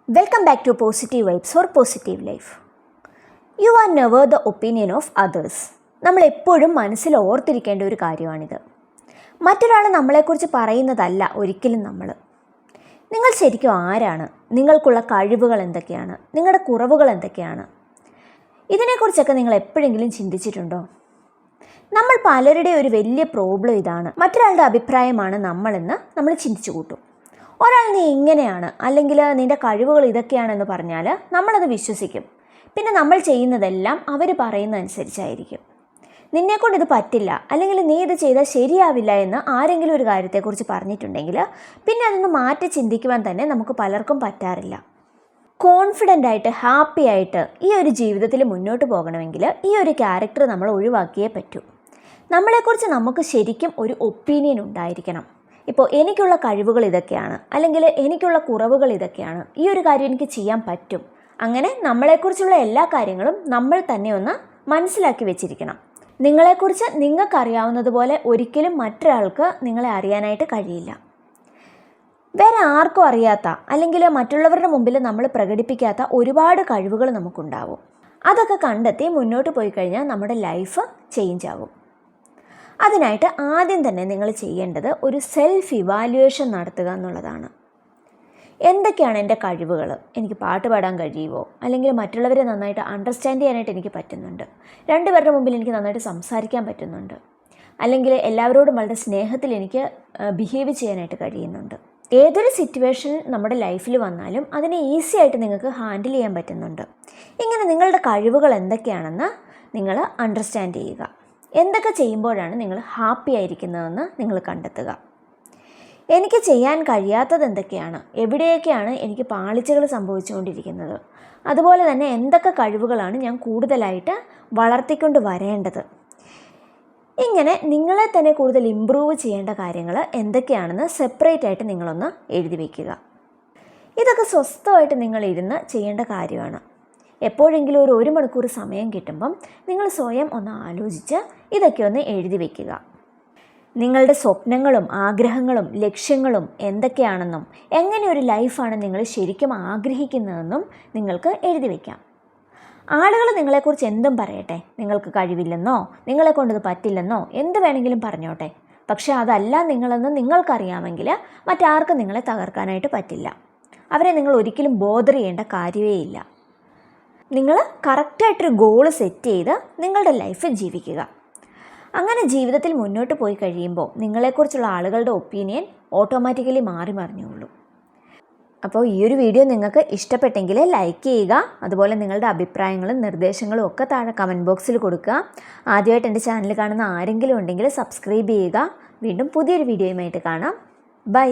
Welcome back to Positive Vibes for Positive Life. You are never the opinion of others. നമ്മൾ എപ്പോഴും മനസ്സിൽ ഓർത്തിരിക്കേണ്ട ഒരു കാര്യമാണിത്. മറ്റൊരാൾ നമ്മളെക്കുറിച്ച് പറയുന്നതല്ല ഒരിക്കലും നമ്മൾ. നിങ്ങൾ ശരിക്കും ആരാണ്? നിങ്ങൾക്കുള്ള കഴിവുകൾ എന്തൊക്കെയാണ്? നിങ്ങളുടെ കുറവുകൾ എന്തൊക്കെയാണ്? ഇതിനെക്കുറിച്ചൊക്കെ നിങ്ങൾ എപ്പോഴെങ്കിലും ചിന്തിച്ചിട്ടുണ്ടോ? നമ്മൾ പലരുടെയും ഒരു വലിയ പ്രോബ്ലം ഇതാണ്. മറ്റൊരാളുടെ അഭിപ്രായമാണ് നമ്മളെന്ന് നമ്മൾ ചിന്തിച്ചു കൂട്ടും. ഒരാൾ നീ ഇങ്ങനെയാണ് അല്ലെങ്കിൽ നിൻ്റെ കഴിവുകൾ ഇതൊക്കെയാണെന്ന് പറഞ്ഞാൽ നമ്മളത് വിശ്വസിക്കും. പിന്നെ നമ്മൾ ചെയ്യുന്നതെല്ലാം അവർ പറയുന്നതനുസരിച്ചായിരിക്കും. നിന്നെക്കൊണ്ട് ഇത് പറ്റില്ല അല്ലെങ്കിൽ നീ ഇത് ചെയ്താൽ ശരിയാവില്ല എന്ന് ആരെങ്കിലും ഒരു കാര്യത്തെക്കുറിച്ച് പറഞ്ഞിട്ടുണ്ടെങ്കിൽ പിന്നെ അതൊന്ന് മാറ്റി ചിന്തിക്കുവാൻ തന്നെ നമുക്ക് പലർക്കും പറ്റാറില്ല. കോൺഫിഡൻ്റ് ആയിട്ട് ഹാപ്പി ആയിട്ട് ഈ ഒരു ജീവിതത്തിൽ മുന്നോട്ട് പോകണമെങ്കിൽ ഈ ഒരു ക്യാരക്ടർ നമ്മൾ ഒഴിവാക്കിയേ പറ്റൂ. നമ്മളെക്കുറിച്ച് നമുക്ക് ശരിക്കും ഒരു ഒപ്പീനിയൻ ഉണ്ടായിരിക്കണം. ഇപ്പോൾ എനിക്കുള്ള കഴിവുകൾ ഇതൊക്കെയാണ് അല്ലെങ്കിൽ എനിക്കുള്ള കുറവുകൾ ഇതൊക്കെയാണ്, ഈ ഒരു കാര്യം എനിക്ക് ചെയ്യാൻ പറ്റും. അങ്ങനെ നമ്മളെക്കുറിച്ചുള്ള എല്ലാ കാര്യങ്ങളും നമ്മൾ തന്നെ ഒന്ന് മനസ്സിലാക്കി വെച്ചിരിക്കണം. നിങ്ങളെക്കുറിച്ച് നിങ്ങൾക്കറിയാവുന്നതുപോലെ ഒരിക്കലും മറ്റൊരാൾക്ക് നിങ്ങളെ അറിയാനായിട്ട് കഴിയില്ല. വേറെ ആർക്കും അറിയാത്ത അല്ലെങ്കിൽ മറ്റുള്ളവരുടെ മുമ്പിൽ നമ്മൾ പ്രകടിപ്പിക്കാത്ത ഒരുപാട് കഴിവുകൾ നമുക്കുണ്ടാവും. അതൊക്കെ കണ്ടെത്തി മുന്നോട്ട് പോയി കഴിഞ്ഞാൽ നമ്മുടെ ലൈഫ് ചേഞ്ച് ആകും. അതിനായിട്ട് ആദ്യം തന്നെ നിങ്ങൾ ചെയ്യേണ്ടത് ഒരു സെൽഫ് ഇവാലുവേഷൻ നടത്തുക എന്നുള്ളതാണ്. എന്തൊക്കെയാണ് എൻ്റെ കഴിവുകൾ? എനിക്ക് പാട്ട് പാടാൻ കഴിയുമോ? അല്ലെങ്കിൽ മറ്റുള്ളവരെ നന്നായിട്ട് അണ്ടർസ്റ്റാൻഡ് ചെയ്യാനായിട്ട് എനിക്ക് പറ്റുന്നുണ്ട്? രണ്ടുപേരുടെ മുമ്പിൽ എനിക്ക് നന്നായിട്ട് സംസാരിക്കാൻ പറ്റുന്നുണ്ട്? അല്ലെങ്കിൽ എല്ലാവരോടും വളരെ സ്നേഹത്തിൽ എനിക്ക് ബിഹേവ് ചെയ്യാനായിട്ട് കഴിയുന്നുണ്ട്? ഏതൊരു സിറ്റുവേഷൻ നമ്മുടെ ലൈഫിൽ വന്നാലും അതിനെ ഈസി ആയിട്ട് നിങ്ങൾക്ക് ഹാൻഡിൽ ചെയ്യാൻ പറ്റുന്നുണ്ട്? ഇങ്ങനെ നിങ്ങളുടെ കഴിവുകൾ എന്തൊക്കെയാണെന്ന് നിങ്ങൾ അണ്ടർസ്റ്റാൻഡ് ചെയ്യുക. എന്തൊക്കെ ചെയ്യുമ്പോഴാണ് നിങ്ങൾ ഹാപ്പി ആയിരിക്കുന്നതെന്ന് നിങ്ങൾ കണ്ടെത്തുക. എനിക്ക് ചെയ്യാൻ കഴിയാത്തത് എന്തൊക്കെയാണ്? എവിടെയൊക്കെയാണ് എനിക്ക് പാളിച്ചകൾ സംഭവിച്ചുകൊണ്ടിരിക്കുന്നത്? അതുപോലെ തന്നെ എന്തൊക്കെ കഴിവുകളാണ് ഞാൻ കൂടുതലായിട്ട് വളർത്തിക്കൊണ്ട് വരേണ്ടത്? ഇങ്ങനെ നിങ്ങളെ തന്നെ കൂടുതൽ ഇമ്പ്രൂവ് ചെയ്യേണ്ട കാര്യങ്ങൾ എന്തൊക്കെയാണെന്ന് സെപ്പറേറ്റ് ആയിട്ട് നിങ്ങളൊന്ന് എഴുതി വയ്ക്കുക. ഇതൊക്കെ സ്വസ്ഥമായിട്ട് നിങ്ങളിരുന്ന് ചെയ്യേണ്ട കാര്യമാണ്. എപ്പോഴെങ്കിലും ഒരു മണിക്കൂർ സമയം കിട്ടുമ്പം നിങ്ങൾ സ്വയം ഒന്ന് ആലോചിച്ച് ഇതൊക്കെ ഒന്ന് എഴുതി വയ്ക്കുക. നിങ്ങളുടെ സ്വപ്നങ്ങളും ആഗ്രഹങ്ങളും ലക്ഷ്യങ്ങളും എന്തൊക്കെയാണെന്നും എങ്ങനെ ഒരു ലൈഫാണ് നിങ്ങൾ ശരിക്കും ആഗ്രഹിക്കുന്നതെന്നും നിങ്ങൾക്ക് എഴുതി വയ്ക്കാം. ആളുകൾ നിങ്ങളെക്കുറിച്ച് എന്തും പറയട്ടെ, നിങ്ങൾക്ക് കഴിവില്ലെന്നോ നിങ്ങളെ കൊണ്ടത് പറ്റില്ലെന്നോ എന്ത് വേണമെങ്കിലും പറഞ്ഞോട്ടെ. പക്ഷേ അതല്ല നിങ്ങളെന്ന് നിങ്ങൾക്കറിയാമെങ്കിൽ മറ്റാർക്കും നിങ്ങളെ തകർക്കാനായിട്ട് പറ്റില്ല. അവരെ നിങ്ങൾ ഒരിക്കലും ബോദർ ചെയ്യേണ്ട കാര്യമേ ഇല്ല. നിങ്ങൾ കറക്റ്റായിട്ടൊരു ഗോൾ സെറ്റ് ചെയ്ത് നിങ്ങളുടെ ലൈഫ് ജീവിക്കുക. അങ്ങനെ ജീവിതത്തിൽ മുന്നോട്ട് പോയി കഴിയുമ്പോൾ നിങ്ങളെക്കുറിച്ചുള്ള ആളുകളുടെ ഒപ്പീനിയൻ ഓട്ടോമാറ്റിക്കലി മാറി മറിഞ്ഞുള്ളൂ. അപ്പോൾ ഈ ഒരു വീഡിയോ നിങ്ങൾക്ക് ഇഷ്ടപ്പെട്ടെങ്കിൽ ലൈക്ക് ചെയ്യുക. അതുപോലെ നിങ്ങളുടെ അഭിപ്രായങ്ങളും നിർദ്ദേശങ്ങളും ഒക്കെ താഴെ കമൻറ്റ് ബോക്സിൽ കൊടുക്കുക. ആദ്യമായിട്ട് എൻ്റെ ചാനൽ കാണുന്ന ആരെങ്കിലും ഉണ്ടെങ്കിൽ സബ്സ്ക്രൈബ് ചെയ്യുക. വീണ്ടും പുതിയൊരു വീഡിയോയുമായിട്ട് കാണാം. ബൈ.